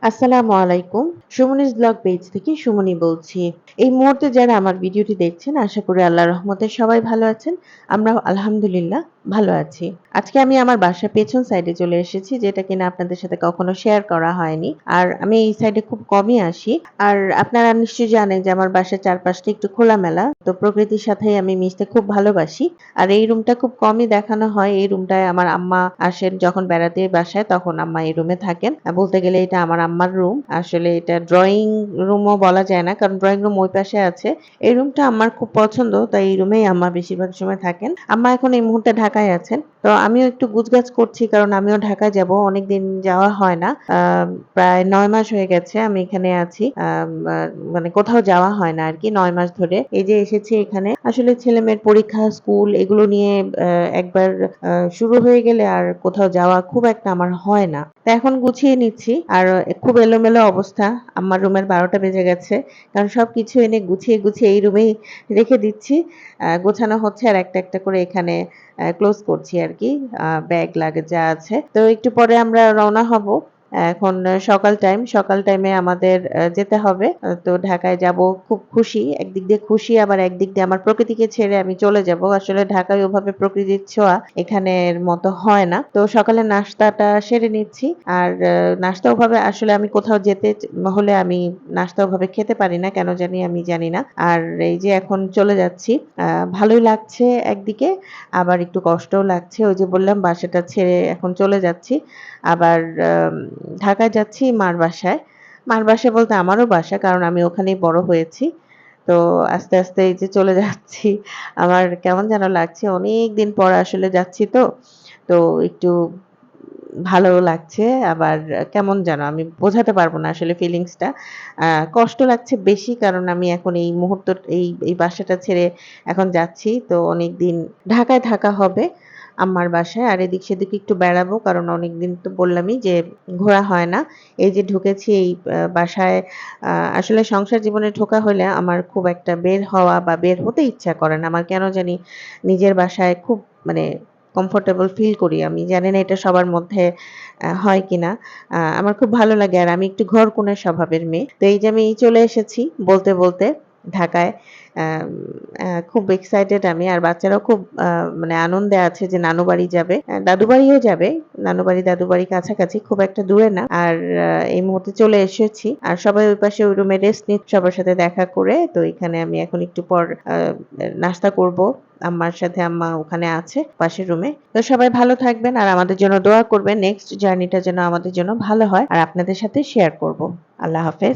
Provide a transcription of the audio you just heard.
আসসালামু আলাইকুম। সুমনিস blog page থেকে সুমনি বলছি। এই মুহূর্তে যারা আমার ভিডিওটি দেখছেন আশা করি আল্লাহর রহমতে সবাই ভালো আছেন। আমরাও আলহামদুলিল্লাহ ভালো আছি। আজকে আমি আমার বাসার পেছন সাইডে চলে এসেছি যেটা কিনা আপনাদের সাথে কখনো শেয়ার করা হয়নি। আর আমি এই সাইডে খুব কমই আসি। আর আপনারা নিশ্চয়ই জানেন যে আমার বাসার চারপাশটা একটু খোলামেলা। তো প্রকৃতির সাথেই আমি মিশতে খুব ভালোবাসি। আর এই রুমটা খুব কমই দেখানো হয়। এই রুমটায় আমার আম্মা আসেন যখন বেড়াতে বাসায় তখন আম্মা এই রুমে থাকেন। বলতে গেলে এটা আমার আম্মার রুম। আসলে এটা ড্রয়িং রুমও বলা যায় না কারণ ড্রয়িং রুম ওই পাশে আছে। এই রুমটা আমার খুব পছন্দ তাই এই রুমেই আম্মা বেশিরভাগ সময় থাকেন। আম্মা এখন এই মুহূর্তে ঢাকায় আছেন। তো আমিও একটু গুছগাছ করছি কারণ আমিও ঢাকায় যাব। অনেকদিন যাওয়া হয় না। প্রায় ৯ মাস হয়ে গেছে আমি এখানে আছি। মানে কোথাও যাওয়া হয় না আরকি ৯ মাস ধরে। এই যে এসেছি এখানে। আসলে ছেলেমেয়ের পরীক্ষা, স্কুল এগুলো নিয়ে একবার শুরু হয়ে গেলে আর কোথাও যাওয়া খুব একটা আমার হয় না। তো এখন গুছিয়ে নিচ্ছি। আর খুব এলোমেলো অবস্থা। আম্মার রুমের ১২টা বেজে গেছে। কারণ সবকিছু এনে গুছিয়ে এই রুমেই রেখে দিচ্ছি। গোছানো হচ্ছে আর একটা করে এখানে ক্লোজ করছি আরকি। ব্যাগ লাগেজ যা আছে। তো একটু পরে আমরা রওনা হব। এখন সকাল টাইমে আমাদের যেতে হবে। তো ঢাকায় যাব খুব খুশি। একদিক দিয়ে খুশি আবার একদিক দিয়ে আমার প্রকৃতিকে ছেড়ে আমি চলে যাব। আসলে ঢাকায় ওভাবে প্রকৃতির ছোঁয়া এখানের মতো হয় না। তো সকালে নাস্তাটা সেরে নিচ্ছি। আর নাস্তা ওভাবে আসলে আমি কোথাও যেতে হলে আমি নাস্তা ওভাবে খেতে পারি না। কেন জানি আমি জানি না। আর এই যে এখন চলে যাচ্ছি। ভালোই লাগছে একদিকে আবার একটু কষ্টও লাগছে। ওই যে বললাম বাসাটা ছেড়ে এখন চলে যাচ্ছি। আবার ঢাকায় যাচ্ছি মার বাসায়। মার বাসায় বলতে আমারও বাসা কারণ আমি ওখানেই বড় হয়েছি। তো আস্তে এই যে চলে যাচ্ছি। আমার কেমন যেন লাগছে। অনেকদিন পর আসলে যাচ্ছি তো। তো একটু ভালোও লাগছে আবার কেমন যেন আমি বোঝাতে পারব না আসলে ফিলিংসটা। কষ্ট লাগছে বেশি কারণ আমি এখন এই মুহূর্ত এই বাসাটা ছেড়ে এখন যাচ্ছি। তো অনেকদিন ঢাকায় থাকা হবে আম্মার বাসায়। আর এদিক সেদিক একটু বেড়াবো কারণ অনেকদিন তো বললামই যে ঘোরা হয় না। এই যে ঢুকেছি এই বাসায় আসলে সংসার জীবনে ঢোকা হলে আমার খুব একটা বের হওয়া বা বের হতে ইচ্ছা করে না। আমার কেন জানি নিজের বাসায় খুব মানে কমফোর্টেবল ফিল করি আমি। জানি না এটা সবার মধ্যে হয় কিনা। আমার খুব ভালো লাগে আর আমি একটু ঘরকুনের স্বভাবের মেয়ে। তো এই যে আমি চলে এসেছি বলতে ঢাকায়। আম খুব এক্সাইটেড আমি। আর বাচ্চারাও খুব মানে আনন্দে আছে যে নানু বাড়ি যাবে। দাদু বাড়িও যাবে। নানু বাড়ি, দাদু বাড়ি কাছাকাছি খুব একটা দূরে না। আর এই মুহূর্তে চলে এসেছি। আর সবাই ওই পাশে ওই রুমে রেস্ট নিচ্ছে সবার সাথে দেখা করে। তো এখানে আমি এখন একটু পর নাস্তা করব। আম্মার সাথে আম্মা ওখানে আছে পাশের রুমে। তো সবাই ভালো থাকবেন আর আমাদের জন্য দোয়া করবেন। নেক্সট জার্নিটা যেন আমাদের জন্য ভালো হয় আর আপনাদের সাথে শেয়ার করব। আল্লাহ হাফেজ।